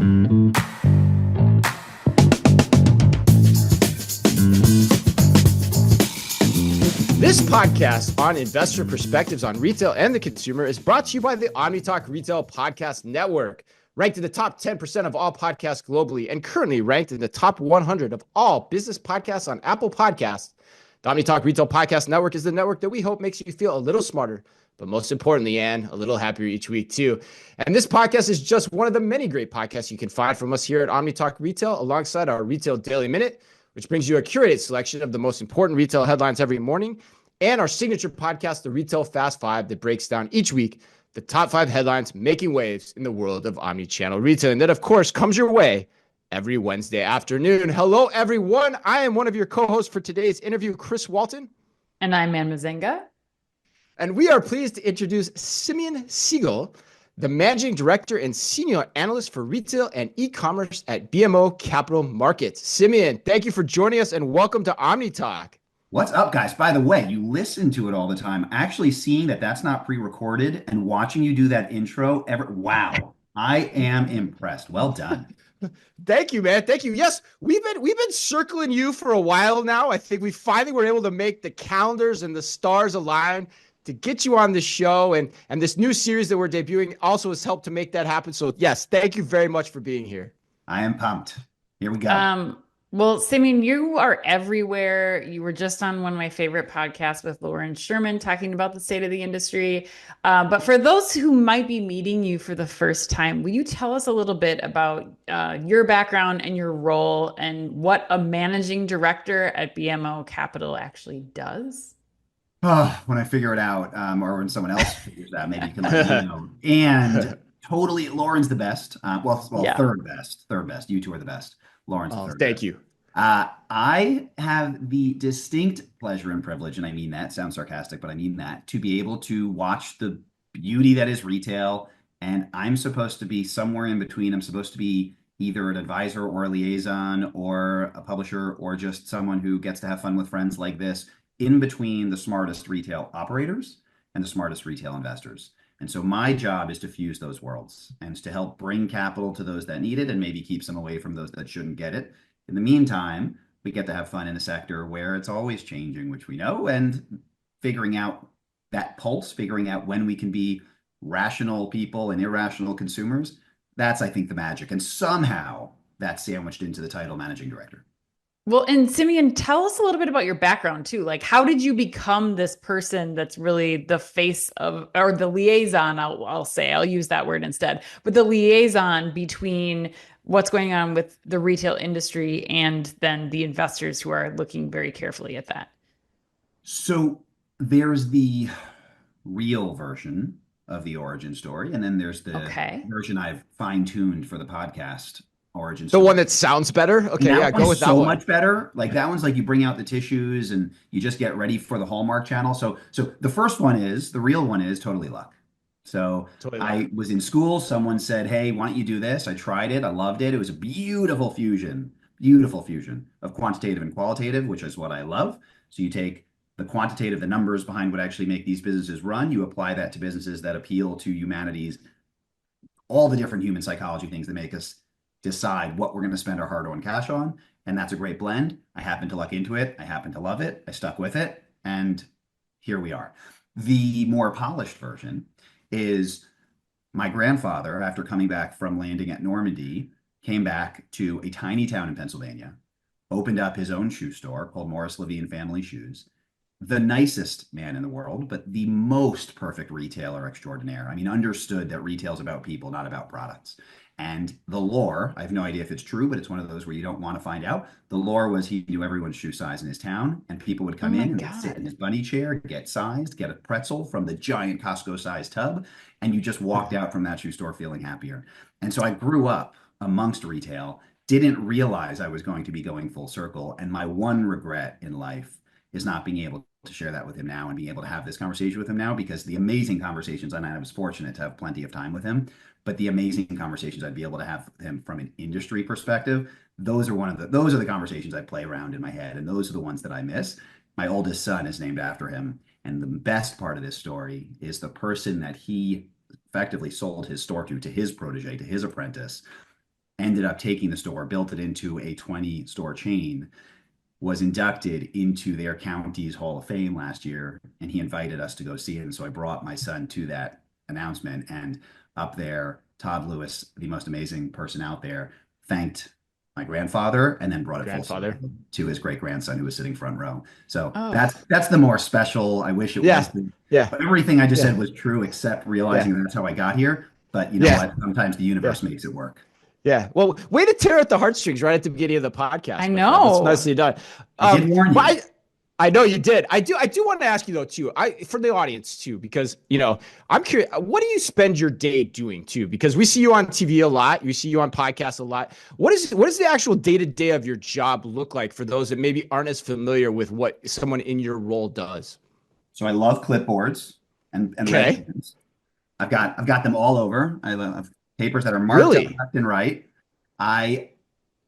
This podcast on investor perspectives on retail and the consumer is brought to you by the Omni Retail Podcast Network, ranked in the top 10% of all podcasts globally and currently ranked in the top 100 of all business podcasts on Apple Podcasts. The Omni Retail Podcast Network is the network that we hope makes you feel a little smarter, but most importantly, Anne, a little happier each week too. And this podcast is just one of the many great podcasts you can find from us here at Omni Retail, alongside our Retail Daily Minute, which brings you a curated selection of the most important retail headlines every morning, and our signature podcast, the Retail Fast Five, that breaks down each week the top 5 headlines making waves in the world of omni-channel retail. And that, of course, comes your way every Wednesday afternoon. Hello, everyone. I am one of your co-hosts for today's interview, Chris Walton. And I'm Anne Mezzenga. And we are pleased to introduce Simeon Siegel, the Managing Director and Senior Analyst for Retail and E-commerce at BMO Capital Markets. Simeon, thank you for joining us and welcome to Omni Talk. What's up, guys? By the way, you listen to it all the time. Actually seeing that that's not pre-recorded and watching you do that intro, wow, I am impressed. Well done. Thank you, man. Thank you. Yes, we've been circling you for a while now. I think we finally were able to make the calendars and the stars align to get you on the show, and this new series that we're debuting also has helped to make that happen. So yes, thank you very much for being here. I am pumped. Here we go. Well, Simeon, you are everywhere. You were just on one of my favorite podcasts with Lauren Sherman talking about the state of the industry. But for those who might be meeting you for the first time, will you tell us a little bit about your background and your role and what a managing director at BMO Capital actually does? When I figure it out, or when someone else figures it out, maybe you can let me know. And totally, Lauren's the best. Yeah. Third best. You two are the best. Lauren's the third thank best. You. I have the distinct pleasure and privilege, and I mean that, sounds sarcastic, but I mean that, to be able to watch the beauty that is retail. And I'm supposed to be somewhere in between. I'm supposed to be either an advisor or a liaison or a publisher or just someone who gets to have fun with friends like this, in between the smartest retail operators and the smartest retail investors. And so my job is to fuse those worlds and to help bring capital to those that need it and maybe keep some away from those that shouldn't get it. In the meantime, we get to have fun in a sector where it's always changing, which we know, and figuring out that pulse, figuring out when we can be rational people and irrational consumers. That's, I think, the magic. And somehow that's sandwiched into the title Managing Director. Well, and Simeon, tell us a little bit about your background too. Like, how did you become this person that's really the face of, or the liaison, I'll use that word instead, but the liaison between what's going on with the retail industry and then the investors who are looking very carefully at that? So there's the real version of the origin story, and then there's the version I've fine-tuned for the podcast. Origin story. The one that sounds better? Okay, yeah, go with that one. So much better. Like, that one's like you bring out the tissues and you just get ready for the Hallmark Channel. So the first one is, the real one is totally luck. So I was in school. Someone said, hey, why don't you do this? I tried it. I loved it. It was a beautiful fusion of quantitative and qualitative, which is what I love. So you take the quantitative, the numbers behind what actually make these businesses run. You apply that to businesses that appeal to humanities, all the different human psychology things that make us decide what we're going to spend our hard-earned cash on. And that's a great blend. I happen to luck into it. I happen to love it. I stuck with it. And here we are. The more polished version is my grandfather, after coming back from landing at Normandy, came back to a tiny town in Pennsylvania, opened up his own shoe store called Morris Levine Family Shoes. The nicest man in the world, but the most perfect retailer extraordinaire. I mean, understood that retail is about people, not about products. And the lore, I have no idea if it's true, but it's one of those where you don't want to find out. The lore was he knew everyone's shoe size in his town, and people would come in and they'd sit in his bunny chair, get sized, get a pretzel from the giant Costco-sized tub, and you just walked out from that shoe store feeling happier. And so I grew up amongst retail, didn't realize I was going to be going full circle, and my one regret in life is not being able to share that with him now and being able to have this conversation with him now, because the amazing conversations, and I was fortunate to have plenty of time with him, but the amazing conversations I'd be able to have with him from an industry perspective, those are the conversations I play around in my head, and those are the ones that I miss. My oldest son is named after him, and the best part of this story is the person that he effectively sold his store to his protege, to his apprentice, ended up taking the store, built it into a 20-store chain, was inducted into their county's Hall of Fame last year, and he invited us to go see it. And so I brought my son to that announcement, and up there, Todd Lewis, the most amazing person out there, thanked my grandfather and then brought it full circle to his great grandson who was sitting front row. So that's the more special. I wish it was. But everything I just said was true, except realizing that's how I got here. But you know what? Sometimes the universe makes it work. Yeah. Well, way to tear at the heartstrings right at the beginning of the podcast. I know. That's nicely done. I did warn you. I know you did. I do want to ask you though too. For the audience too, because I'm curious. What do you spend your day doing too? Because we see you on TV a lot. We see you on podcasts a lot. What does the actual day-to-day of your job look like for those that maybe aren't as familiar with what someone in your role does? So I love clipboards and red pens. I've got them all over. I love papers that are marked up left and right. I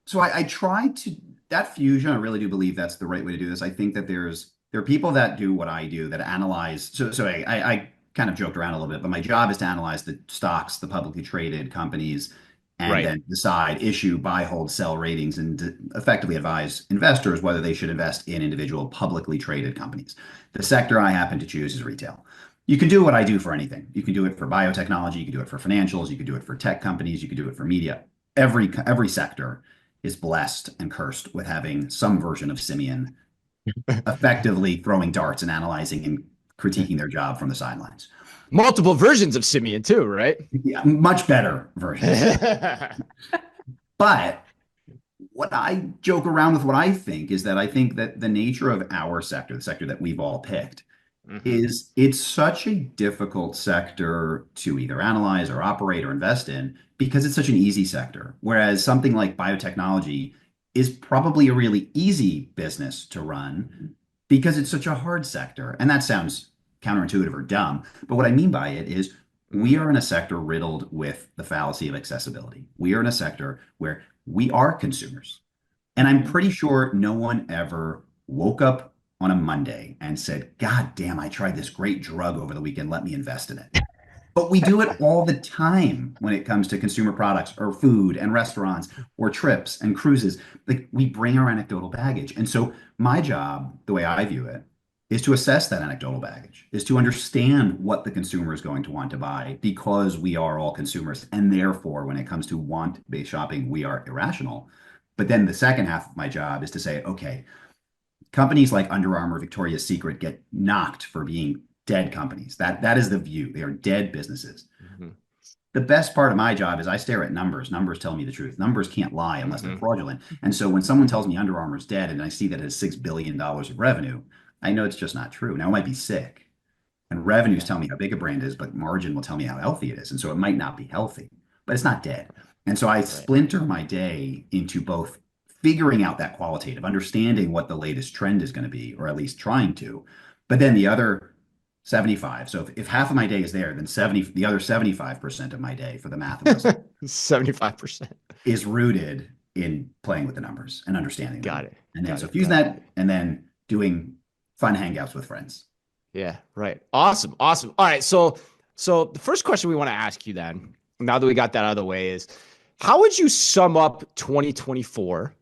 try to. That fusion, I really do believe that's the right way to do this. I think that there are people that do what I do, that analyze. So I kind of joked around a little bit, but my job is to analyze the stocks, the publicly traded companies, and then decide, issue, buy, hold, sell ratings, and effectively advise investors whether they should invest in individual publicly traded companies. The sector I happen to choose is retail. You can do what I do for anything. You can do it for biotechnology. You can do it for financials. You can do it for tech companies. You can do it for media. Every sector is blessed and cursed with having some version of Simeon effectively throwing darts and analyzing and critiquing their job from the sidelines. Multiple versions of Simeon too, right? Yeah, much better versions. But what I joke around with, what I think is that I think that the nature of our sector, the sector that we've all picked, is it's such a difficult sector to either analyze or operate or invest in because it's such an easy sector. Whereas something like biotechnology is probably a really easy business to run because it's such a hard sector. And that sounds counterintuitive or dumb, but what I mean by it is we are in a sector riddled with the fallacy of accessibility. We are in a sector where we are consumers. And I'm pretty sure no one ever woke up on a Monday and said, God damn, I tried this great drug over the weekend. Let me invest in it. But we do it all the time when it comes to consumer products or food and restaurants or trips and cruises. Like, we bring our anecdotal baggage. And so my job, the way I view it, is to assess that anecdotal baggage, is to understand what the consumer is going to want to buy, because we are all consumers. And therefore, when it comes to want-based shopping, we are irrational. But then the second half of my job is to say, okay, companies like Under Armour, Victoria's Secret get knocked for being dead companies. That is the view. They are dead businesses. The best part of my job is I stare at numbers. Numbers tell me the truth. Numbers can't lie unless they're fraudulent. And so when someone tells me Under Armour is dead and I see that it has $6 billion of revenue, I know it's just not true. Now, it might be sick. And revenues tell me how big a brand is, but margin will tell me how healthy it is. And so it might not be healthy, but it's not dead. And so I splinter my day into both figuring out that qualitative, understanding what the latest trend is going to be, or at least trying to, but then the other 75. So if half of my day is there, then the other 75% of my day, for the math of us, 75% is rooted in playing with the numbers and understanding them. Got it. And then fusing that and then doing fun hangouts with friends. Yeah, right. Awesome. All right. So the first question we want to ask you then, now that we got that out of the way, is how would you sum up 2024?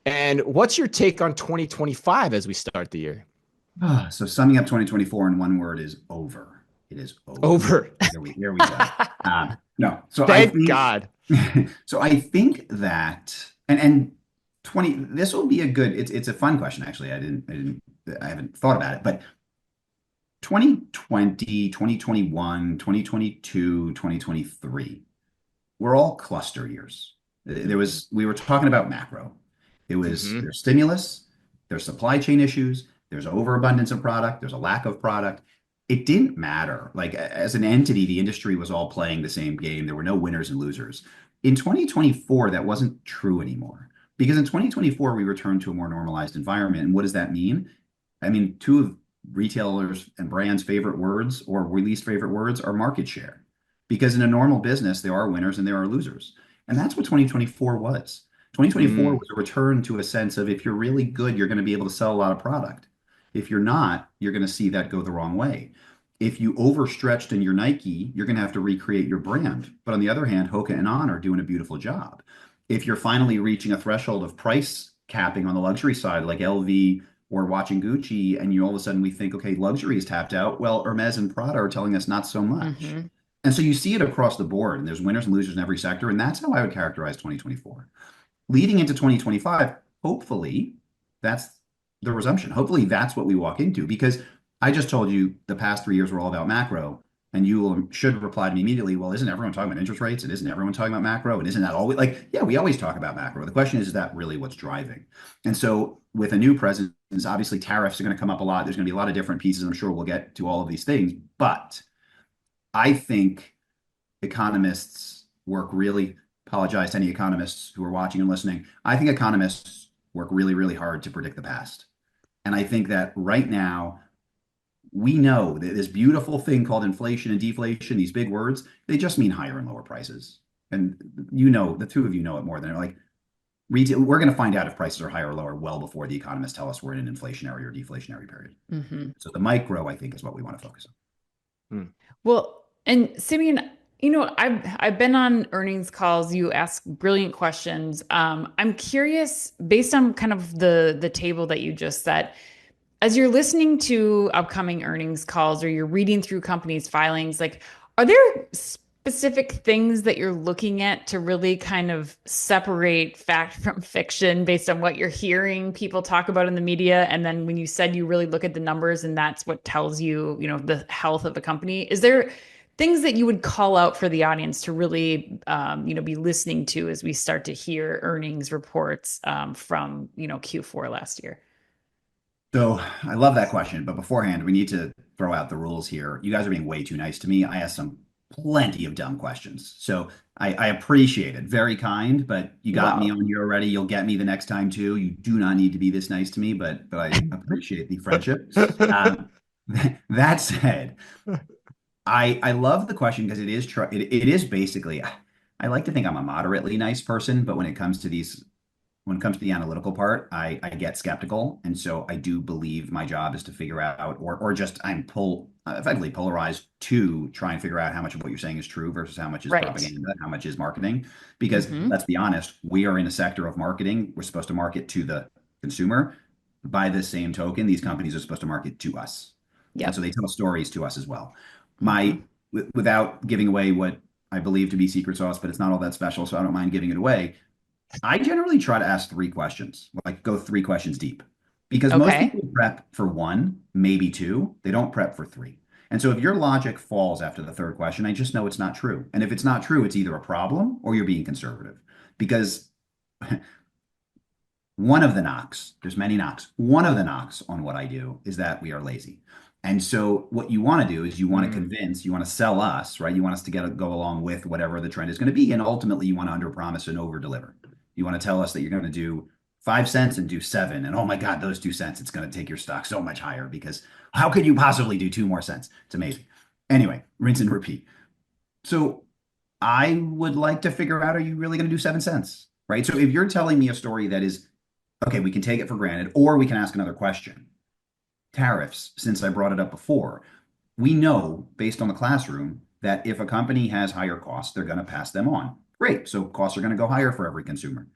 And what's your take on 2025 as we start the year? So summing up 2024 in one word is over. It is over. Over. Here we go. No. So Thank God. So I think that, and 20, this will be a good, it's a fun question, actually. I haven't thought about it, but 2020, 2021, 2022, 2023, we're all cluster years. We were talking about macro. It was there's stimulus, there's supply chain issues, there's overabundance of product, there's a lack of product. It didn't matter. Like, as an entity, the industry was all playing the same game. There were no winners and losers. In 2024, that wasn't true anymore, because in 2024, we returned to a more normalized environment. And what does that mean? I mean, two of retailers and brands' favorite words, or least favorite words, are market share. Because in a normal business, there are winners and there are losers. And that's what 2024 was. 2024 was a return to a sense of, if you're really good, you're going to be able to sell a lot of product. If you're not, you're going to see that go the wrong way. If you overstretched in your Nike, you're going to have to recreate your brand. But on the other hand, Hoka and On are doing a beautiful job. if you're finally reaching a threshold of price capping on the luxury side, like LV or watching Gucci, and you all of a sudden we think, okay, luxury is tapped out. Well, Hermes and Prada are telling us not so much. And so you see it across the board, and there's winners and losers in every sector. And that's how I would characterize 2024. Leading into 2025, hopefully that's the resumption. Hopefully that's what we walk into, because I just told you the past 3 years were all about macro. And you should reply to me immediately, well, isn't everyone talking about interest rates? And isn't everyone talking about macro? And isn't that always like, yeah, we always talk about macro. The question is that really what's driving? And so with a new president, obviously tariffs are going to come up a lot. There's going to be a lot of different pieces. I'm sure we'll get to all of these things. But I think economists work really, apologize to any economists who are watching and listening. I think economists work really, really hard to predict the past. And I think that right now, we know that this beautiful thing called inflation and deflation, these big words, they just mean higher and lower prices. And you know, the two of you know it more than like retail. We're going to find out if prices are higher or lower well before the economists tell us we're in an inflationary or deflationary period. So the micro, I think, is what we want to focus on. Well, and Simeon, I've been on earnings calls. You ask brilliant questions. I'm curious, based on kind of the table that you just set, as you're listening to upcoming earnings calls or you're reading through companies' filings, like, are there specific things that you're looking at to really kind of separate fact from fiction based on what you're hearing people talk about in the media? And then when you said you really look at the numbers and that's what tells you, the health of a company, is there things that you would call out for the audience to really, be listening to as we start to hear earnings reports from, Q4 last year? So I love that question, but beforehand, we need to throw out the rules here. You guys are being way too nice to me. I asked plenty of dumb questions. So I appreciate it. Very kind, but you got me on here already. You'll get me the next time too. You do not need to be this nice to me, but I appreciate the friendship. That said, I love the question because it is basically, I like to think I'm a moderately nice person, but when it comes to the analytical part, I get skeptical. And so I do believe my job is to figure out, or just effectively polarized to try and figure out how much of what you're saying is true versus how much is propaganda, how much is marketing. Because let's be honest, we are in a sector of marketing. We're supposed to market to the consumer. By the same token, these companies are supposed to market to us. And so they tell stories to us as well. Without giving away what I believe to be secret sauce, but it's not all that special, so I don't mind giving it away. I generally try to ask 3 questions, like go 3 questions deep, because most people prep for 1, maybe 2. They don't prep for 3. And so if your logic falls after the 3rd question, I just know it's not true. And if it's not true, it's either a problem or you're being conservative, because one of the knocks, there's many knocks. One of the knocks on what I do is that we are lazy. And so what you want to do is you want to convince, you want to sell us, right? You want us to go along with whatever the trend is going to be. And ultimately you want to underpromise and overdeliver. You want to tell us that you're going to do 5 cents and do 7. And oh my God, those 2 cents, it's going to take your stock so much higher, because how could you possibly do 2 more cents? It's amazing. Anyway, rinse and repeat. So I would like to figure out, are you really going to do 7 cents? Right? So if you're telling me a story that is, okay, we can take it for granted, or we can ask another question. Tariffs, since I brought it up before, we know based on the classroom that if a company has higher costs, they're going to pass them on. Great. So costs are going to go higher for every consumer.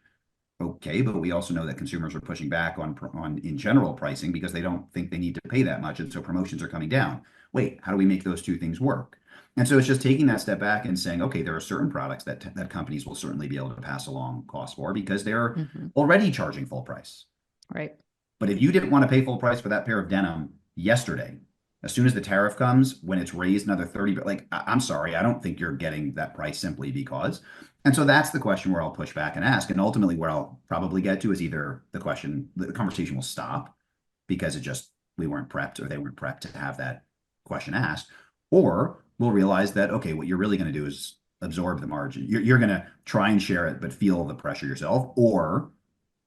Okay, but we also know that consumers are pushing back on in general pricing because they don't think they need to pay that much. And so promotions are coming down. Wait, how do we make those 2 things work? And so it's just taking that step back and saying, okay, there are certain products that companies will certainly be able to pass along costs for because they're already charging full price. Right. But if you didn't want to pay full price for that pair of denim yesterday, as soon as the tariff comes, when it's raised another 30, but like, I'm sorry, I don't think you're getting that price simply because. And so that's the question where I'll push back and ask. And ultimately where I'll probably get to is either the conversation will stop because we weren't prepped or they weren't prepped to have that question asked, or we'll realize that, okay, what you're really going to do is absorb the margin. You're going to try and share it, but feel the pressure yourself, or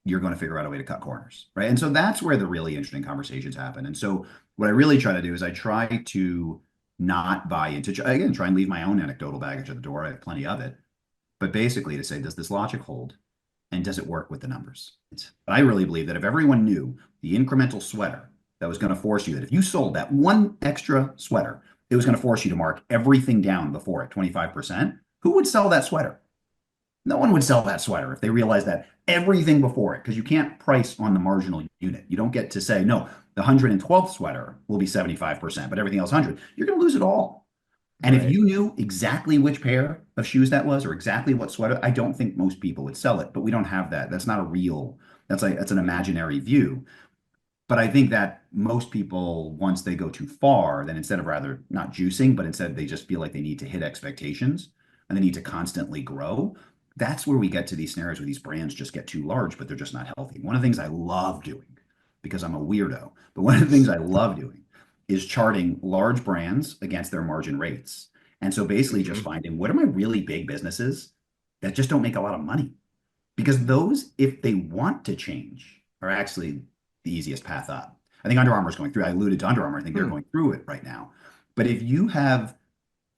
you're going to figure out a way to cut corners, right? And so that's where the really interesting conversations happen. And so what I really try to do is I try to not buy into, again, try and leave my own anecdotal baggage at the door. I have plenty of it. But basically to say, does this logic hold? And does it work with the numbers? I really believe that if everyone knew the incremental sweater that was going to force you, that if you sold that one extra sweater, it was going to force you to mark everything down before at 25%, who would sell that sweater? No one would sell that sweater if they realized that everything before it, because you can't price on the marginal unit. You don't get to say, no, the 112th sweater will be 75%, but everything else 100. You're going to lose it all. And if Right. you knew exactly which pair of shoes that was or exactly what sweater, I don't think most people would sell it, but we don't have that. That's not a real, that's an imaginary view. But I think that most people, once they go too far, then instead of rather not juicing, but instead they just feel like they need to hit expectations and they need to constantly grow. That's where we get to these scenarios where these brands just get too large, but they're just not healthy. One of the things I love doing, because I'm a weirdo, but one of the things I love doing is charting large brands against their margin rates. And so basically just finding what are my really big businesses that just don't make a lot of money? Because those, if they want to change, are actually the easiest path up. I think Under Armour is going through. I alluded to Under Armour. I think they're going through it right now. But if you have,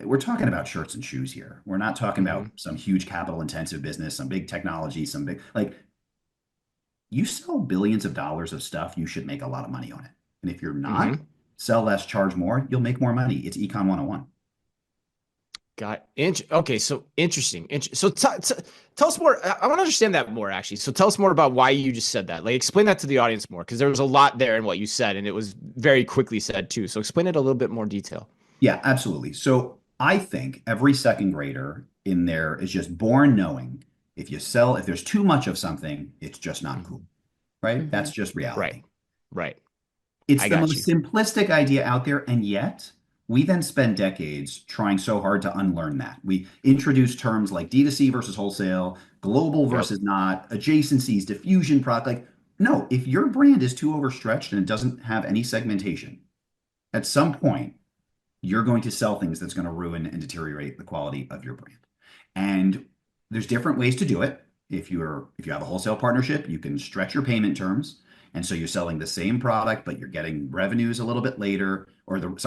we're talking about shirts and shoes here. We're not talking about some huge capital intensive business, some big technology, some big, like you sell billions of dollars of stuff, you should make a lot of money on it. And if you're not, sell less, charge more, you'll make more money. It's Econ 101. Got it. Okay, so interesting. So tell us more. I want to understand that more, actually. So tell us more about why you just said that. Like, explain that to the audience more, because there was a lot there in what you said, and it was very quickly said too. So explain it a little bit more detail. Yeah, absolutely. So I think every second grader in there is just born knowing if there's too much of something, it's just not cool, right? That's just reality. Right. It's the most simplistic idea out there, and yet we then spend decades trying so hard to unlearn that. We introduce terms like D2C versus wholesale, global versus not, adjacencies, diffusion product. Like, no, if your brand is too overstretched and it doesn't have any segmentation, at some point, you're going to sell things that's going to ruin and deteriorate the quality of your brand. And there's different ways to do it. If you have a wholesale partnership, you can stretch your payment terms. And so you're selling the same product, but you're getting revenues a little bit later, revenues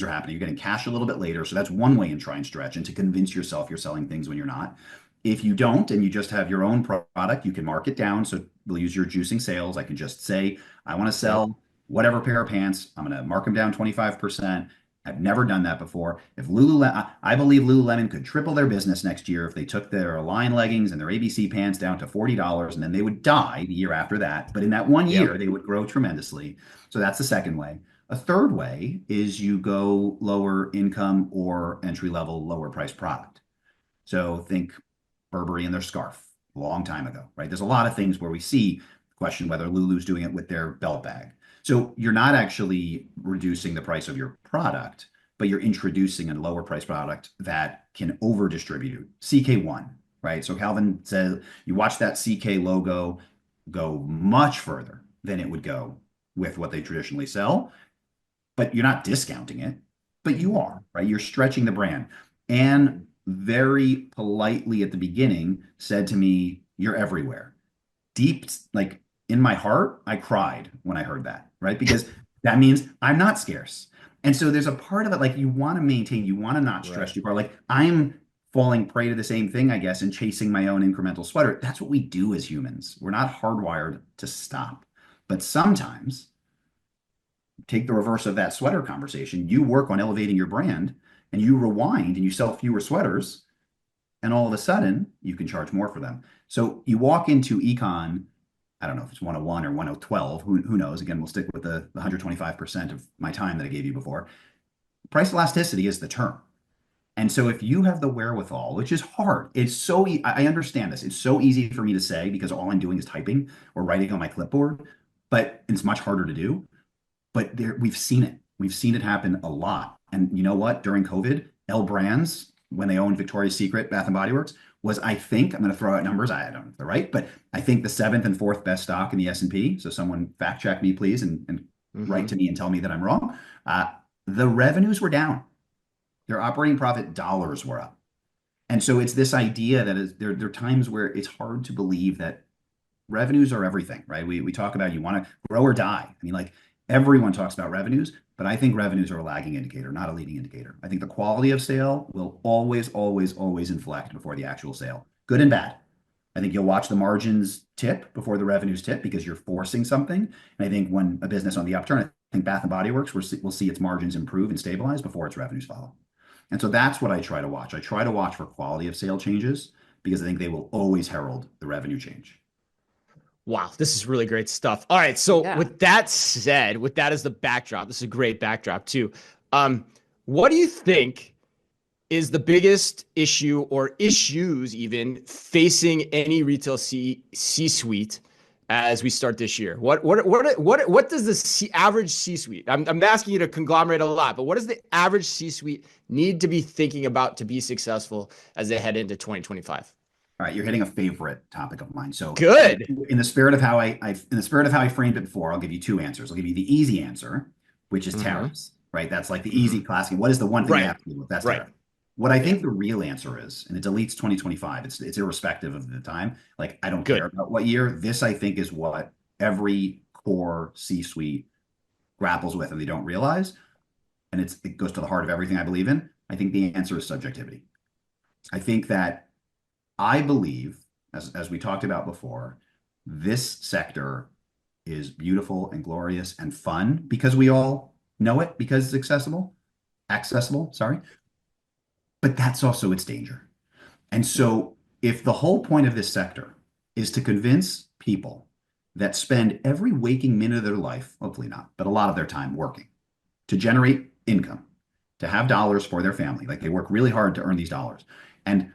are happening. You're getting cash a little bit later. So that's one way in try and stretch and to convince yourself you're selling things when you're not. If you don't, and you just have your own product, you can mark it down. So we'll use your juicing sales. I can just say, I want to sell whatever pair of pants. I'm going to mark them down 25%. I've never done that before. I believe Lululemon could triple their business next year if they took their Align leggings and their ABC pants down to $40, and then they would die the year after that. But in that one year, they would grow tremendously. So that's the second way. A third way is you go lower income or entry level, lower price product. So think Burberry and their scarf a long time ago, right? There's a lot of things where we see question whether Lulu's doing it with their belt bag. So you're not actually reducing the price of your product, but you're introducing a lower price product that can over distribute. CK1, right? So Calvin says you watch that CK logo go much further than it would go with what they traditionally sell, but you're not discounting it, but you are, right? You're stretching the brand. And very politely at the beginning said to me, "You're everywhere." Deep, like in my heart, I cried when I heard that, right? Because that means I'm not scarce. And so there's a part of it, like you want to maintain, you want to not stress too far. Like I'm falling prey to the same thing, I guess, and chasing my own incremental sweater. That's what we do as humans. We're not hardwired to stop. But sometimes, take the reverse of that sweater conversation, you work on elevating your brand and you rewind and you sell fewer sweaters, and all of a sudden you can charge more for them. So you walk into econ, I don't know if it's 101 or 112, who knows? Again, we'll stick with the 125% of my time that I gave you before. Price elasticity is the term. And so if you have the wherewithal, which is hard, I understand this. It's so easy for me to say because all I'm doing is typing or writing on my clipboard, but it's much harder to do. But we've seen it. We've seen it happen a lot. And you know what? During COVID, L Brands, when they owned Victoria's Secret, Bath and Body Works, was, I think, I'm going to throw out numbers. I don't know if they're right, but I think the 7th and 4th best stock in the S&P. So someone fact check me, please, and write to me and tell me that I'm wrong. The revenues were down. Their operating profit dollars were up. And so it's this idea that there are times where it's hard to believe that revenues are everything, right? We talk about you want to grow or die. I mean, like everyone talks about revenues, but I think revenues are a lagging indicator, not a leading indicator. I think the quality of sale will always, always, always inflect before the actual sale, good and bad. I think you'll watch the margins tip before the revenues tip because you're forcing something. And I think when a business on the upturn, I think Bath and Body Works, we'll see its margins improve and stabilize before its revenues follow. And so that's what I try to watch. I try to watch for quality of sale changes because I think they will always herald the revenue change. Wow, this is really great stuff. All right, so with that said, with that as the backdrop, this is a great backdrop too. What do you think is the biggest issue or issues even facing any retail C-suite as we start this year? What does the average C-suite? I'm asking you to conglomerate a lot, but what does the average C-suite need to be thinking about to be successful as they head into 2025? All right, you're hitting a favorite topic of mine. So good. In the spirit of how I framed it before, I'll give you two answers. I'll give you the easy answer, which is tariffs, right? That's like the easy classic. What is the one thing you have to do with? That's tariff. What I think the real answer is, and it deletes 2025. It's irrespective of the time. Like, I don't care about what year. This, I think, is what every core C-suite grapples with and they don't realize. And it goes to the heart of everything I believe in. I think the answer is subjectivity. I believe, as we talked about before, this sector is beautiful and glorious and fun because we all know it, because it's accessible, sorry. But that's also its danger. And so if the whole point of this sector is to convince people that spend every waking minute of their life, hopefully not, but a lot of their time working to generate income, to have dollars for their family, like they work really hard to earn these dollars. And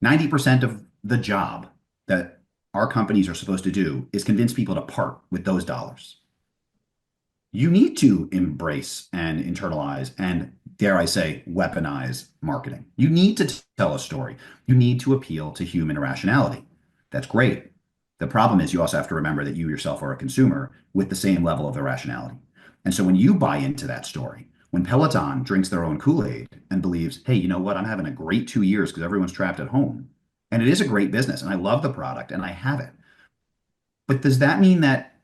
90% of the job that our companies are supposed to do is convince people to part with those dollars. You need to embrace and internalize and, dare I say, weaponize marketing. You need to tell a story. You need to appeal to human irrationality. That's great. The problem is you also have to remember that you yourself are a consumer with the same level of irrationality. And so when you buy into that story, when Peloton drinks their own Kool-Aid and believes, hey, you know what? I'm having a great 2 years because everyone's trapped at home. And it is a great business and I love the product and I have it. But does that mean that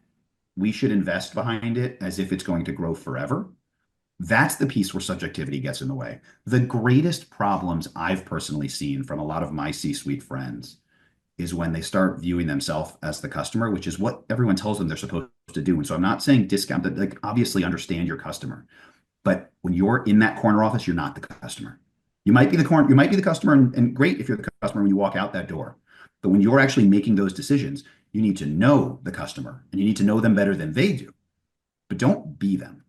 we should invest behind it as if it's going to grow forever? That's the piece where subjectivity gets in the way. The greatest problems I've personally seen from a lot of my C-suite friends is when they start viewing themselves as the customer, which is what everyone tells them they're supposed to do. And so I'm not saying discount that, like, obviously understand your customer. But when you're in that corner office, you're not the customer. You might be the customer, and great if you're the customer when you walk out that door. But when you're actually making those decisions, you need to know the customer and you need to know them better than they do. But don't be them.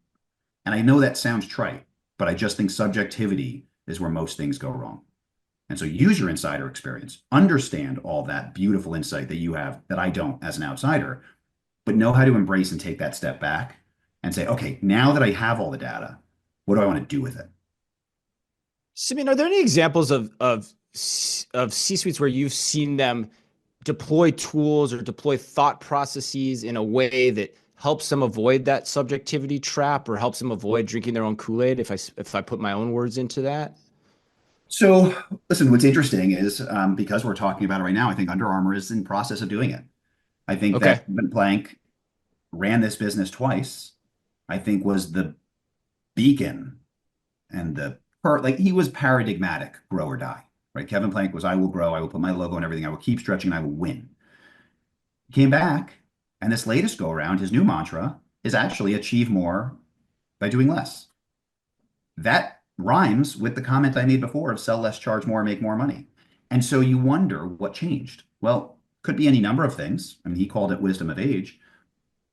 And I know that sounds trite, but I just think subjectivity is where most things go wrong. And so use your insider experience, understand all that beautiful insight that you have that I don't as an outsider, but know how to embrace and take that step back and say, okay, now that I have all the data, what do I want to do with it? Simeon, are there any examples of C-suites where you've seen them deploy tools or deploy thought processes in a way that helps them avoid that subjectivity trap or helps them avoid drinking their own Kool-Aid, if I put my own words into that? So listen, what's interesting is because we're talking about it right now, I think Under Armour is in process of doing it. I think that Kevin Plank ran this business twice. I think was the beacon and he was paradigmatic, grow or die, right? Kevin Plank was, I will grow, I will put my logo and everything, I will keep stretching, and I will win. He came back, and this latest go around, his new mantra is actually achieve more by doing less. That rhymes with the comment I made before of sell less, charge more, make more money. And so you wonder what changed. Well, could be any number of things. I mean, he called it wisdom of age,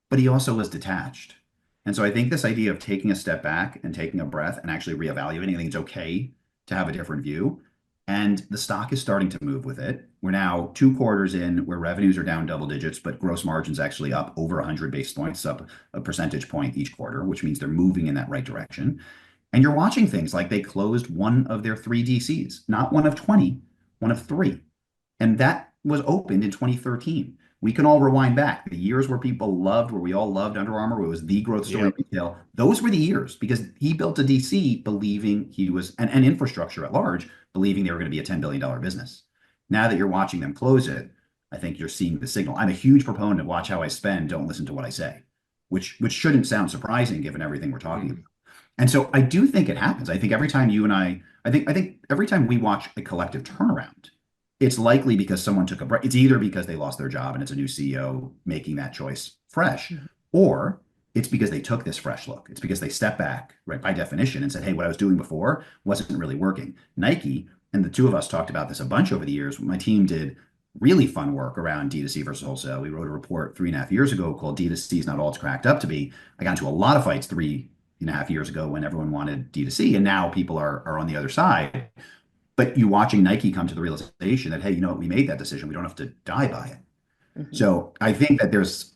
but he also was detached. And so I think this idea of taking a step back and taking a breath and actually reevaluating, I think it's okay to have a different view. And the stock is starting to move with it. We're now 2 quarters in where revenues are down double digits, but gross margins actually up over 100 basis points, up a percentage point each quarter, which means they're moving in that right direction. And you're watching things like they closed one of their 3 DCs, not one of 20, one of 3. And that was opened in 2013. We can all rewind back. The years where people loved, where we all loved Under Armour, where it was the growth story in retail, those were the years because he built a DC believing he was, and infrastructure at large, believing they were going to be a $10 billion business. Now that you're watching them close it, I think you're seeing the signal. I'm a huge proponent of watch how I spend, don't listen to what I say, which shouldn't sound surprising given everything we're talking about. And so I do think it happens. I think every time you and I think every time we watch a collective turnaround, it's likely because someone took a break. It's either because they lost their job and it's a new CEO making that choice fresh, or it's because they took this fresh look. It's because they stepped back, right, by definition, and said, hey, what I was doing before wasn't really working. Nike and the two of us talked about this a bunch over the years. My team did really fun work around D2C versus wholesale. We wrote a report 3.5 years ago called D2C is not all it's cracked up to be. I got into a lot of fights 3.5 years ago when everyone wanted D2C, and now people are on the other side. But you watching Nike come to the realization that, hey, you know what, we made that decision. We don't have to die by it. So I think that there's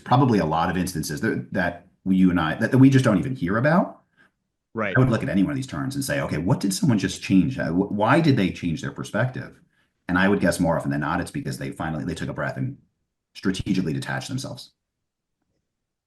probably a lot of instances that you and I that we just don't even hear about. Right. I would look at any one of these turns and say, okay, what did someone just change? Why did they change their perspective? And I would guess more often than not, it's because they took a breath and strategically detached themselves.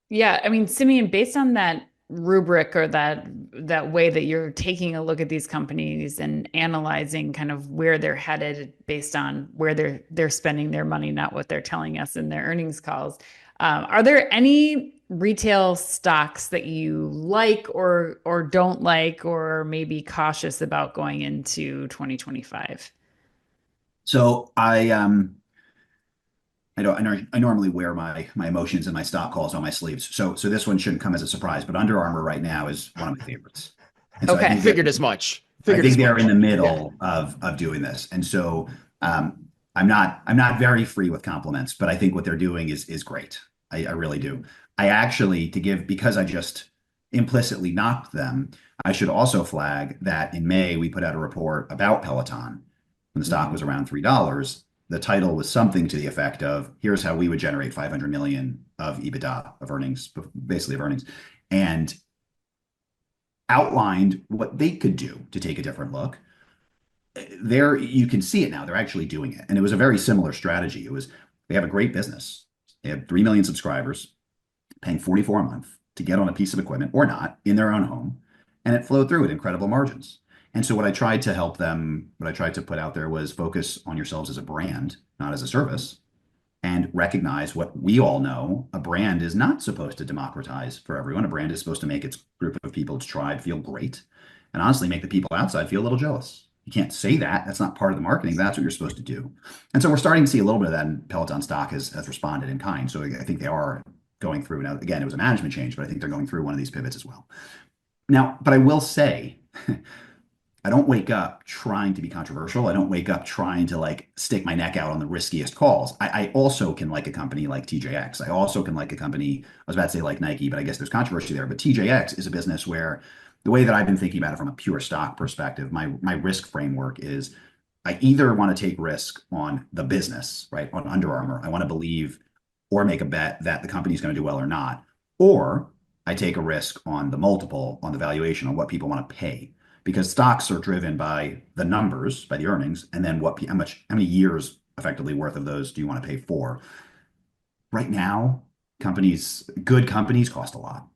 Yeah, I mean, Simeon, based on that rubric or that way that you're taking a look at these companies and analyzing kind of where they're headed based on where they're spending their money, not what they're telling us in their earnings calls. Are there any retail stocks that you like or don't like, or maybe cautious about going into 2025? So I normally wear my emotions and my stock calls on my sleeves. So this one shouldn't come as a surpone, but Under Armour right now is one of my favorites. And so Okay. I figured as much. I think they're in the middle of doing this. And so I'm not very free with compliments, but I think what they're doing is great. I really do. I actually, because I just implicitly knocked them, I should also flag that in May, we put out a report about Peloton when the stock was around $3. The title was something to the effect of, here's how we would generate 500 million of EBITDA, of earnings, basically of earnings, and outlined what they could do to take a different look. There, you can see it now. They're actually doing it. And it was a very similar strategy. They have a great business. They have 3 million subscribers, paying $44 a month to get on a piece of equipment or not in their own home. And it flowed through at incredible margins. And so what I tried to put out there was focus on yourselves as a brand, not as a service, and recognize what we all know. A brand is not supposed to democratize for everyone. A brand is supposed to make its group of people, its tribe, feel great, and honestly make the people outside feel a little jealous. You can't say that. That's not part of the marketing. That's what you're supposed to do. And so we're starting to see a little bit of that, and Peloton stock has responded in kind. So I think they are going through. Now, again, it was a management change, but I think they're going through one of these pivots as well. Now, but I will say, I don't wake up trying to be controversial. I don't wake up trying to stick my neck out on the riskiest calls. I also can like a company like TJX. I also can like a company, I was about to say like Nike, but I guess there's controversy there. But TJX is a business where the way that I've been thinking about it from a pure stock perspective, my risk framework is I either want to take risk on the business, right? On Under Armour. I want to believe or make a bet that the company's going to do well or not. Or I take a risk on the multiple, on the valuation, on what people want to pay. Because stocks are driven by the numbers, by the earnings, and then how many years effectively worth of those do you want to pay for? Right now, good companies cost a lot.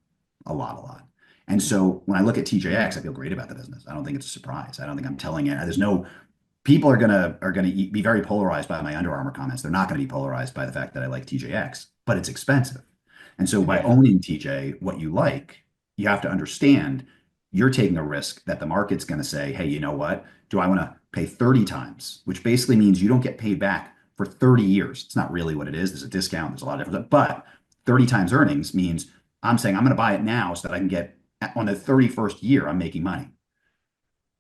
And so when I look at TJX, I feel great about the business. I don't think it's a surprise. I don't think I'm telling it. People are gonna be very polarized by my Under Armour comments. They're not going to be polarized by the fact that I like TJX, but it's expensive. And so by owning TJ, what you like, you have to understand you're taking a risk that the market's going to say, hey, you know what? Do I want to pay 30 times, which basically means you don't get paid back for 30 years. It's not really what it is. There's a discount. There's a lot of different, but 30 times earnings means I'm saying I'm going to buy it now so that I can get on the 31st year, I'm making money.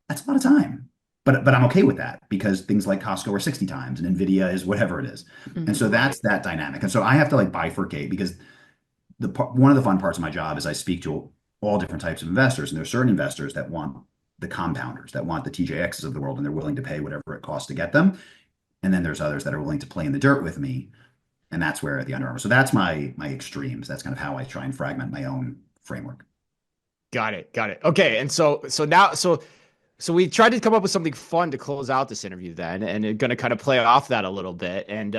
That's a lot of time. But I'm okay with that because things like Costco are 60 times and Nvidia is whatever it is. And so that's that dynamic. And so I have to bifurcate because one of the fun parts of my job is I speak to all different types of investors. And there's certain investors that want the compounders, that want the TJXs of the world, and they're willing to pay whatever it costs to get them. And then there's others that are willing to play in the dirt with me. And that's where the Under Armour. So that's my extremes. That's kind of how I try and fragment my own framework. Got it. Okay. And so we tried to come up with something fun to close out this interview then, and going to kind of play off that a little bit. And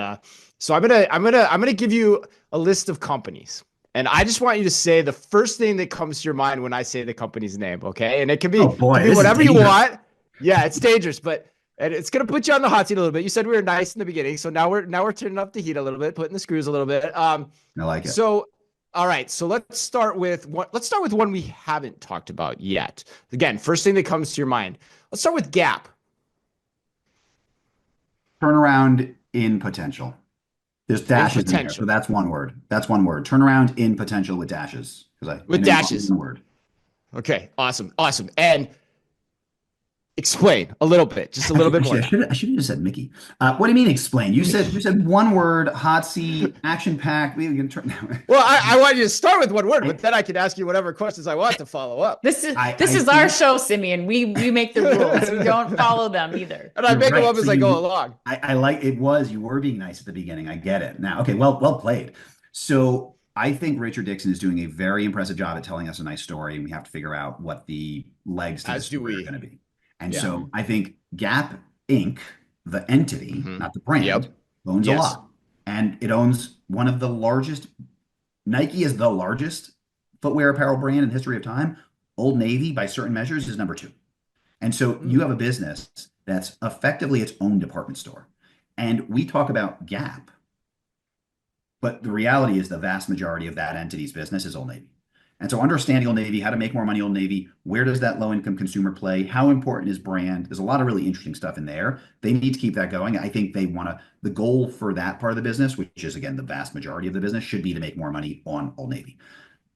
so I'm gonna give you a list of companies. And I just want you to say the first thing that comes to your mind when I say the company's name, okay? And it can be, whatever you want. Yeah, it's dangerous, and it's gonna put you on the hot seat a little bit. You said we were nice in the beginning, so now we're turning up the heat a little bit, putting the screws a little bit. I like it. So, all right. So let's start with one we haven't talked about yet. Again, first thing that comes to your mind. Let's start with Gap. Turnaround in potential. There's dashes in there, so that's one word. Turnaround in potential with dashes. With dashes. Word. Okay, awesome. And Explain a little bit, just a little bit more. Actually, I should have just said Mickey. What do you mean explain? You said one word, hot seat, action packed. We can turn. Well, I want you to start with one word, but then I can ask you whatever questions I want to follow up. This is our show, Simeon. We make the rules. We don't follow them either. And I make them up as I go along. I like it was you were being nice at the beginning. I get it now. Okay, well played. So I think Richard Dixon is doing a very impressive job at telling us a nice story, and we have to figure out what the legs to this story are going to be. And so I think Gap Inc., the entity, not the brand, owns a lot. And it owns one of the largest, Nike is the largest footwear apparel brand in the history of time. Old Navy, by certain measures, is number 2. And so you have a business that's effectively its own department store. And we talk about Gap, but the reality is the vast majority of that entity's business is Old Navy. And so understanding Old Navy, how to make more money Old Navy, where does that low-income consumer play? How important is brand? There's a lot of really interesting stuff in there. They need to keep that going. I think they want to, the goal for that part of the business, which is, again, the vast majority of the business, should be to make more money on Old Navy.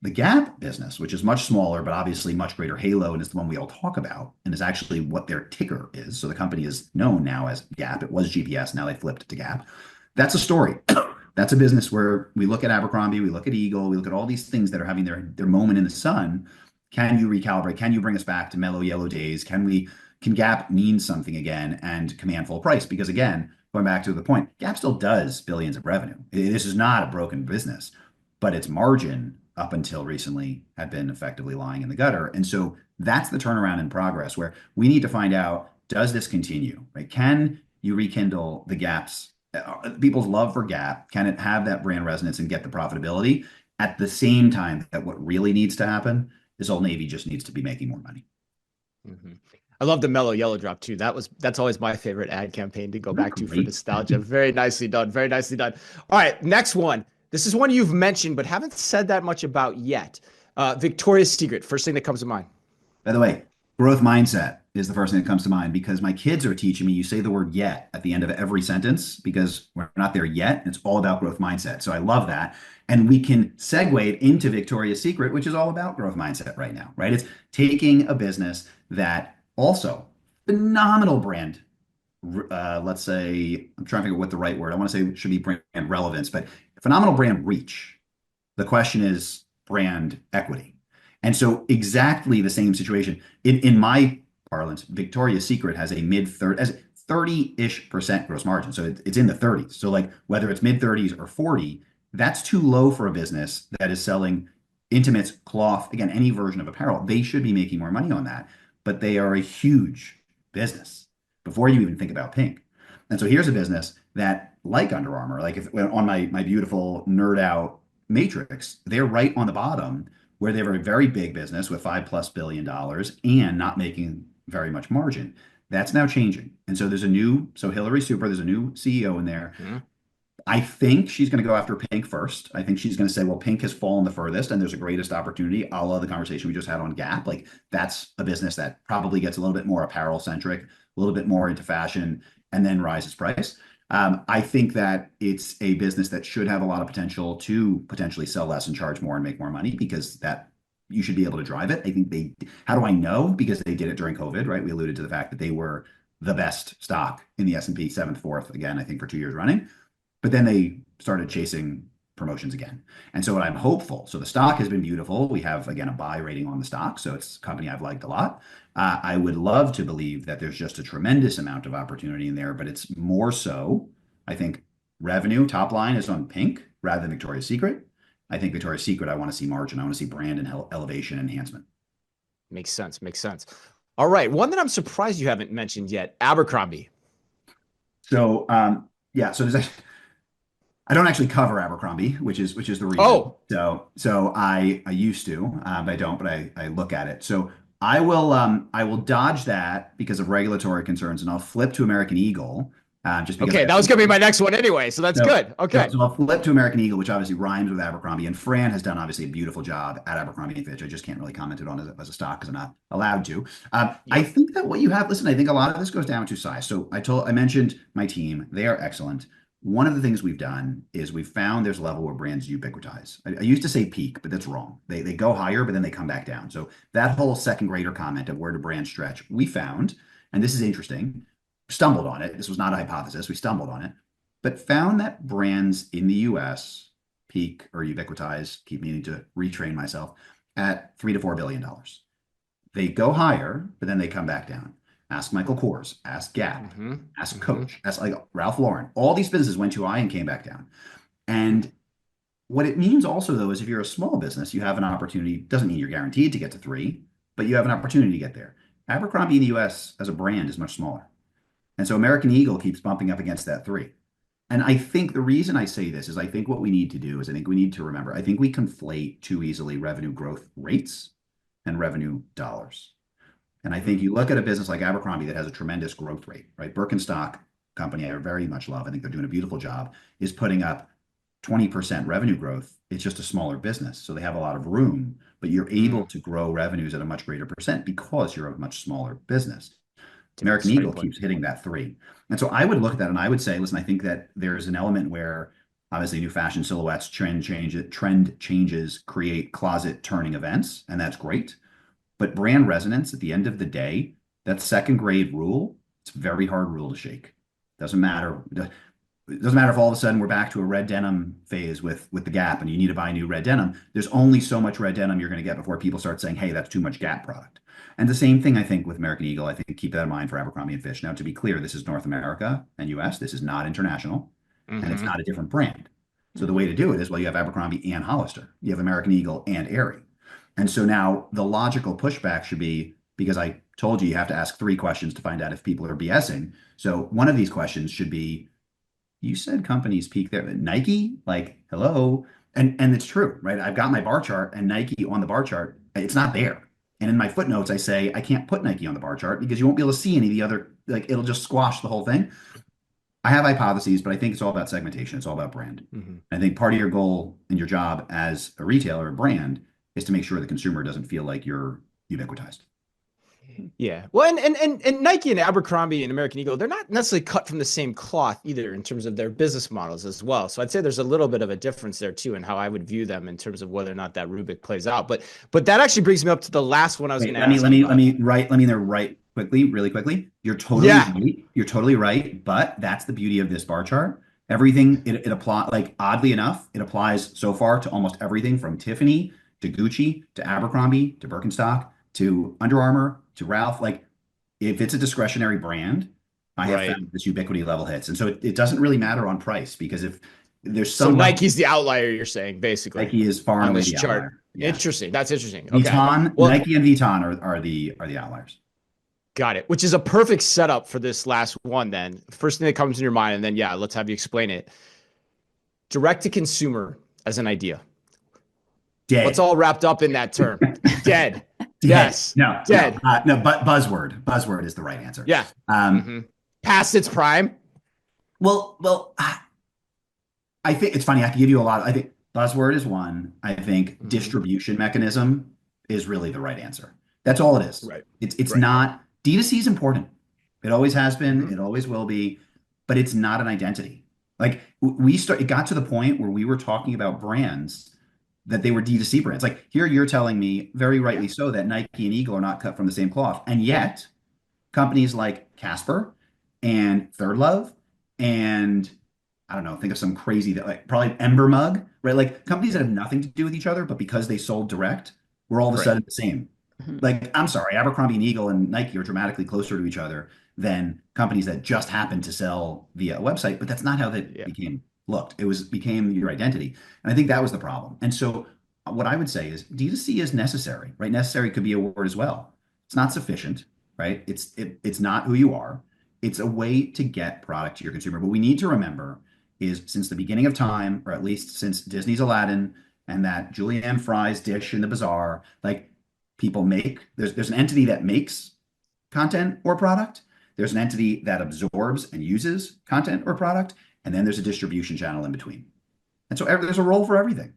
The Gap business, which is much smaller, but obviously much greater halo, and is the one we all talk about, and is actually what their ticker is. So the company is known now as Gap. It was GPS. Now they flipped to Gap. That's a story. That's a business where we look at Abercrombie, we look at Eagle, we look at all these things that are having their moment in the sun. Can you recalibrate? Can you bring us back to mellow yellow days? Can Gap mean something again and command full price? Because again, going back to the point, Gap still does billions of revenue. This is not a broken business, but its margin up until recently had been effectively lying in the gutter. And so that's the turnaround in progress where we need to find out, does this continue? Right? Can you rekindle the Gap's people's love for Gap? Can it have that brand resonance and get the profitability at the same time that what really needs to happen is Old Navy just needs to be making more money? I love the mellow yellow drop too. That's always my favorite ad campaign to go back to for nostalgia. Very nicely done. Very nicely done. All right, next one. This is one you've mentioned but haven't said that much about yet. Victoria's Secret. First thing that comes to mind. By the way, growth mindset is the first thing that comes to mind because my kids are teaching me you say the word yet at the end of every sentence because we're not there yet. It's all about growth mindset. So I love that. And we can segue it into Victoria's Secret, which is all about growth mindset right now, right? It's taking a business that also phenomenal brand. Let's say, I'm trying to figure out what the right word, I want to say it should be brand relevance, but phenomenal brand reach. The question is brand equity. And so exactly the same situation in my parlance, Victoria's Secret has a 30-ish% gross margin. So it's in the 30s. So like whether it's mid 30s or 40, that's too low for a business that is selling intimates, cloth, again, any version of apparel. They should be making more money on that, but they are a huge business before you even think about pink. And so here's a business that, like Under Armour, like if on my beautiful nerd out matrix, they're right on the bottom where they have a very big business with $5+ billion and not making very much margin. That's now changing. And so there's Hillary Super, there's a new CEO in there. I think she's going to go after pink first. I think she's going to say, well, pink has fallen the furthest and there's a greatest opportunity, a la the conversation we just had on Gap. Like that's a business that probably gets a little bit more apparel centric, a little bit more into fashion, and then rises price. I think that it's a business that should have a lot of potential to potentially sell less and charge more and make more money because that you should be able to drive it. I think how do I know? Because they did it during COVID, right? We alluded to the fact that they were the best stock in the S&P 7th, 4th, again, I think for 2 years running. But then they started chasing promotions again. And so what I'm hopeful, so the stock has been beautiful. We have, again, a buy rating on the stock. So it's a company I've liked a lot. I would love to believe that there's just a tremendous amount of opportunity in there, but it's more so, I think, revenue, top line is on pink rather than Victoria's Secret. I think Victoria's Secret, I want to see margin. I want to see brand and elevation enhancement. Makes sense. Makes sense. All right. One that I'm surprised you haven't mentioned yet, Abercrombie. So, so there's actually, I don't actually cover Abercrombie, which is the reason. Oh, so I used to, but I don't, but I look at it. So I will dodge that because of regulatory concerns, and I'll flip to American Eagle. Just because okay, that was going to be my next one anyway, so that's good. Okay, so I'll flip to American Eagle, which obviously rhymes with Abercrombie, and Fran has done obviously a beautiful job at Abercrombie & Fitch. I just can't really comment it on as a stock because I'm not allowed to. I think that what you have, listen, I think a lot of this goes down to size. So I mentioned my team; they are excellent. One of the things we've done is we've found there's a level where brands ubiquitize. I used to say peak, but that's wrong. They go higher, but then they come back down. So that whole second grader comment of where do brands stretch, we found and this is interesting, stumbled on it. This was not a hypothesis. We stumbled on it, but found that brands in the US peak or ubiquitize, keep meaning to retrain myself, at $3 to $4 billion. They go higher, but then they come back down. Ask Michael Kors, ask Gap, ask Coach, ask like Ralph Lauren. All these businesses went too high and came back down. And what it means also, though, is if you're a small business, you have an opportunity. Doesn't mean you're guaranteed to get to 3, but you have an opportunity to get there. Abercrombie in the US as a brand is much smaller. And so American Eagle keeps bumping up against that 3. And I think the reason I say this is I think what we need to do is I think we need to remember, I think we conflate too easily revenue growth rates and revenue dollars. And I think you look at a business like Abercrombie that has a tremendous growth rate, right? Birkenstock company I very much love, I think they're doing a beautiful job, is putting up 20% revenue growth. It's just a smaller business. So they have a lot of room, but you're able to grow revenues at a much greater percent because you're a much smaller business. American Eagle keeps hitting that 3. And so I would look at that and I would say, listen, I think that there's an element where obviously new fashion silhouettes, trend changes create closet turning events, and that's great. But brand resonance at the end of the day, that second grade rule, it's a very hard rule to shake. Doesn't matter. It doesn't matter if all of a sudden we're back to a red denim phase with the Gap and you need to buy new red denim. There's only so much red denim you're going to get before people start saying, hey, that's too much Gap product. And the same thing, I think, with American Eagle. I think keep that in mind for Abercrombie & Fitch. Now, to be clear, this is North America and US. This is not international, and it's not a different brand. So the way to do it is, well, you have Abercrombie and Hollister. You have American Eagle and Aerie. And so now the logical pushback should be, because I told you have to ask 3 questions to find out if people are BSing. So one of these questions should be, you said companies peak there, but Nike, like, hello. And it's true, right? I've got my bar chart and Nike on the bar chart. It's not there. And in my footnotes, I say, I can't put Nike on the bar chart because you won't be able to see any of the other, like, it'll just squash the whole thing. I have hypotheses, but I think it's all about segmentation. It's all about brand. I think part of your goal and your job as a retailer or brand is to make sure the consumer doesn't feel like you're ubiquitized. Yeah. Well, and Nike and Abercrombie and American Eagle, they're not necessarily cut from the same cloth either in terms of their business models as well. So I'd say there's a little bit of a difference there too in how I would view them in terms of whether or not that rubric plays out. But that actually brings me up to the last one I was going to ask. Let me there right quickly, really quickly. You're totally right. You're totally right. But that's the beauty of this bar chart. Everything it applies, like oddly enough, it applies so far to almost everything from Tiffany to Gucci to Abercrombie to Birkenstock to Under Armour to Ralph. Like, if it's a discretionary brand, I have found this ubiquity level hits. And so it doesn't really matter on price, because if there's some... So Nike's the outlier, you're saying, basically. Nike is far and away the chart. outlier. Yeah. Interesting. That's interesting. Vuitton, okay. Well, Nike and Vuitton are the outliers. Got it. Which is a perfect setup for this last one then. First thing that comes in your mind, and then, let's have you explain it. Direct to consumer as an idea. Dead. What's all wrapped up in that term? Dead. Yes. No. Dead. No. But buzzword. Buzzword is the right answer. Yeah. Past its prime. Well, I think it's funny. I can give you a lot. I think buzzword is one. I think distribution mechanism is really the right answer. That's all it is. Right. It's not. D2C is important. It always has been. It always will be. But it's not an identity. Like it got to the point where we were talking about brands that they were D2C brands. Like here you're telling me, very rightly so, that Nike and Eagle are not cut from the same cloth. And yet companies like Casper and Third Love and I don't know, think of some crazy, like probably Ember Mug, right? Like companies that have nothing to do with each other, but because they sold direct, we're all of a sudden the same. Like, I'm sorry, Abercrombie and Eagle and Nike are dramatically closer to each other than companies that just happen to sell via a website, but that's not how that became your identity. And I think that was the problem. And so what I would say is D2C is necessary, right? Necessary could be a word as well. It's not sufficient, right? It's not who you are. It's a way to get product to your consumer. But we need to remember is since the beginning of time, or at least since Disney's Aladdin and that Julianne Fry's dish in the bazaar, like people there's an entity that makes content or product. There's an entity that absorbs and uses content or product. And then there's a distribution channel in between. And so there's a role for everything.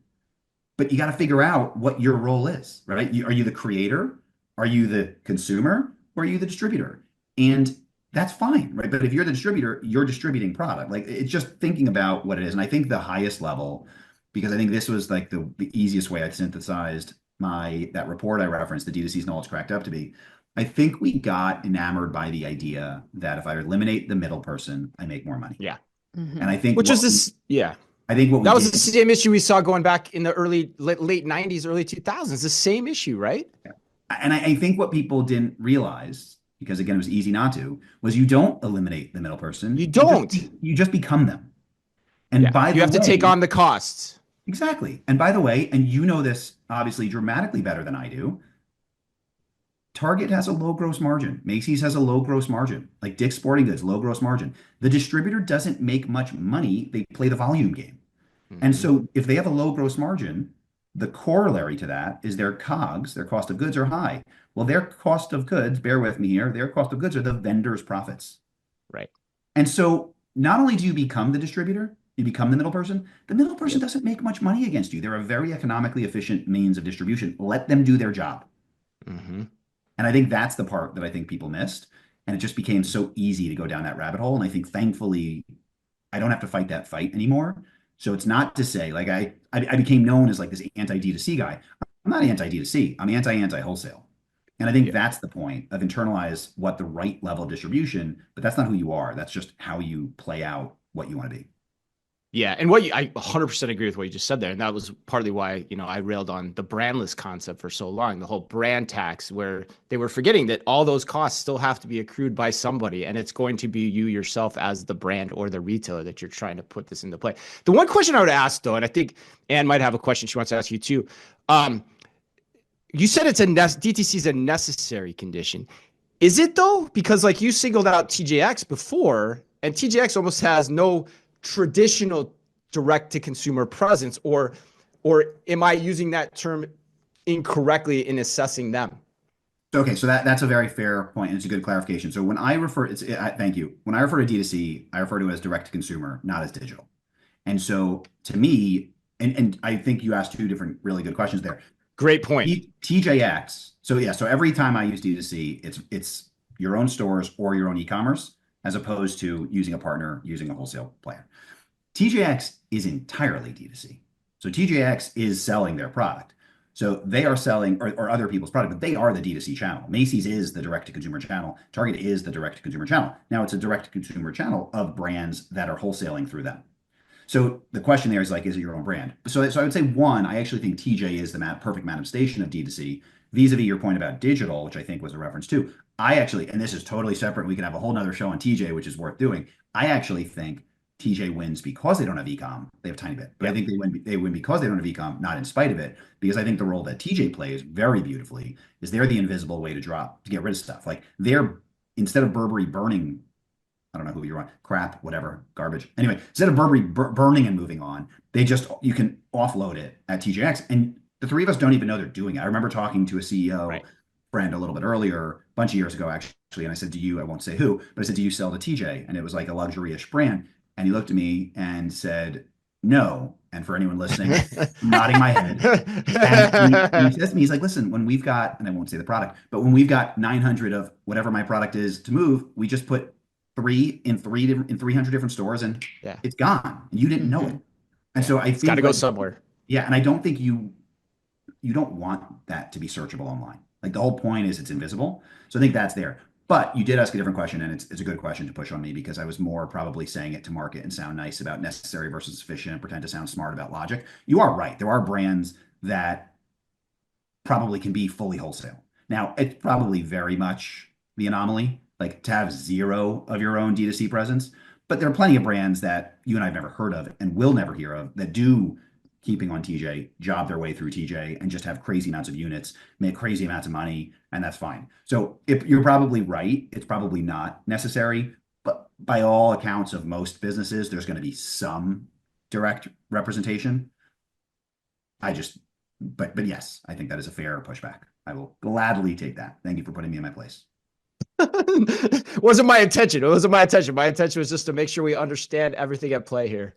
But you got to figure out what your role is, right? Are you the creator? Are you the consumer? Or are you the distributor? And that's fine, right? But if you're the distributor, you're distributing product. Like, it's just thinking about what it is. And I think the highest level, because I think this was like the easiest way I synthesized that report I referenced, the D2C's and all it's cracked up to be. I think we got enamored by the idea that if I eliminate the middle person, I make more money. Yeah. And I think Which was this, yeah. I think what we That was did, the same issue we saw going back in the late 90s, early 2000s. The same issue, right? and I think what people didn't realize, because again, it was easy not to, was you don't eliminate the middle person. You don't. You just become them. And Yeah. by You the have to take way, on the costs. exactly. And by the way, and you know this obviously dramatically better than I do, Target has a low gross margin. Macy's has a low gross margin. Like Dick's Sporting Goods, low gross margin. The distributor doesn't make much money. They play the volume game. And so if they have a low gross margin, the corollary to that is their COGS, their cost of goods, are high. Well, their cost of goods, bear with me here, their cost of goods are the vendor's profits. Right. And so not only do you become the distributor, you become the middle person. The middle person doesn't make much money against you. They're a very economically efficient means of distribution. Let them do their job. And I think that's the part that I think people missed. And it just became so easy to go down that rabbit hole. And I think thankfully, I don't have to fight that fight anymore. So it's not to say like I became known as like this anti-D2C guy. I'm not anti-D2C. I'm anti-wholesale. And I think that's the point of internalize what the right level of distribution, but that's not who you are. That's just how you play out what you want to be. Yeah. And I 100% agree with what you just said there. And that was partly why, I railed on the brandless concept for so long, the whole brand tax, where they were forgetting that all those costs still have to be accrued by somebody. And it's going to be you yourself as the brand or the retailer that you're trying to put this into play. The one question I would ask though, and I think Anne might have a question she wants to ask you too. You said DTC is a necessary condition. Is it though? Because like you singled out TJX before, and TJX almost has no traditional direct to consumer presence, or am I using that term incorrectly in assessing them? Okay, so that's a very fair point, and it's a good clarification. So when I refer, thank you. When I refer to D2C, I refer to it as direct to consumer, not as digital. And so to me, and I think you asked two different really good questions there. Great point. TJX. So yeah, so every time I use D2C, it's your own stores or your own e-commerce, as opposed to using a partner, using a wholesale player. TJX is entirely D2C. So TJX is selling their product. So they are selling or other people's product, but they are the D2C channel. Macy's is the direct-to-consumer channel. Target is the direct-to-consumer channel. Now it's a direct-to-consumer channel of brands that are wholesaling through them. So the question there is like, is it your own brand? So I would say one, I actually think TJ is the perfect manifestation of D2C, vis-a-vis your point about digital, which I think was a reference to. I actually, and this is totally separate, we can have a whole nother show on TJ, which is worth doing. I actually think TJ wins because they don't have e-com. They have a tiny bit, but I think they win because they don't have e-com, not in spite of it, because I think the role that TJ plays very beautifully is they're the invisible way to get rid of stuff. Like instead of Burberry burning, I don't know who you're on, crap, whatever, garbage. Anyway, instead of Burberry burning and moving on, you can offload it at TJX. And the three of us don't even know they're doing it. I remember talking to a CEO friend a little bit earlier, a bunch of years ago, actually. And I said, I won't say who, but I said, do you sell to TJ? And it was like a luxury-ish brand. And he looked at me and said, no. And for anyone listening, nodding my head. And he says to me, he's like, listen, when we've got, and I won't say the product, but when we've got 900 of whatever my product is to move, we just put 300 different stores and it's gone. And you didn't know it. And so I think it's got to go somewhere. Yeah. And I don't think you don't want that to be searchable online. Like the whole point is it's invisible. So I think that's there. But you did ask a different question, and it's a good question to push on me because I was more probably saying it to market and sound nice about necessary versus sufficient, pretend to sound smart about logic. You are right. There are brands that probably can be fully wholesale. Now, it's probably very much the anomaly, like to have zero of your own D2C presence. But there are plenty of brands that you and I have never heard of and will never hear of that do, keeping on TJ, job their way through TJ and just have crazy amounts of units, make crazy amounts of money, and that's fine. So if you're probably right, it's probably not necessary, but by all accounts of most businesses, there's going to be some direct representation. But yes, I think that is a fair pushback. I will gladly take that. Thank you for putting me in my place. Wasn't my intention. It wasn't my intention. My intention was just to make sure we understand everything at play here.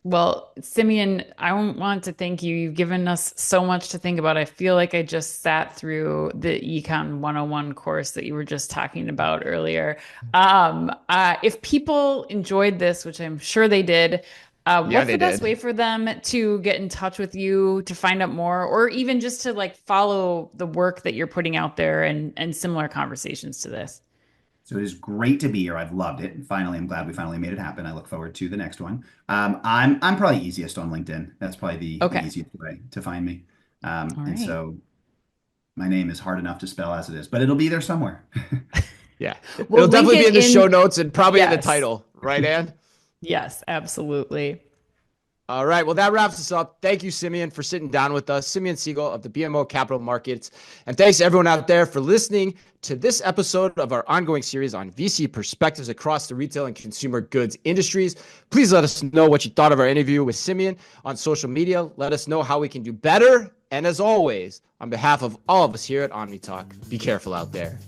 Well, Simeon, I want to thank you. You've given us so much to think about. I feel like I just sat through the Econ 101 course that you were just talking about earlier. If people enjoyed this, which I'm sure they did, What's the best way for them to get in touch with you, to find out more, or even just to like follow the work that you're putting out there and similar conversations to this? So it is great to be here. I've loved it. Finally, I'm glad we finally made it happen. I look forward to the next one. I'm probably easiest on LinkedIn. That's probably the easiest way to find me. And so my name is hard enough to spell as it is, but it'll be there somewhere. Yeah. It'll definitely be in the show notes and probably in the title, right, Anne? Yes, absolutely. All right. Well, that wraps us up. Thank you, Simeon, for sitting down with us. Simeon Siegel of the BMO Capital Markets. And thanks to everyone out there for listening to this episode of our ongoing series on VC perspectives across the retail and consumer goods industries. Please let us know what you thought of our interview with Simeon on social media. Let us know how we can do better. And as always, on behalf of all of us here at Omni Talk, be careful out there.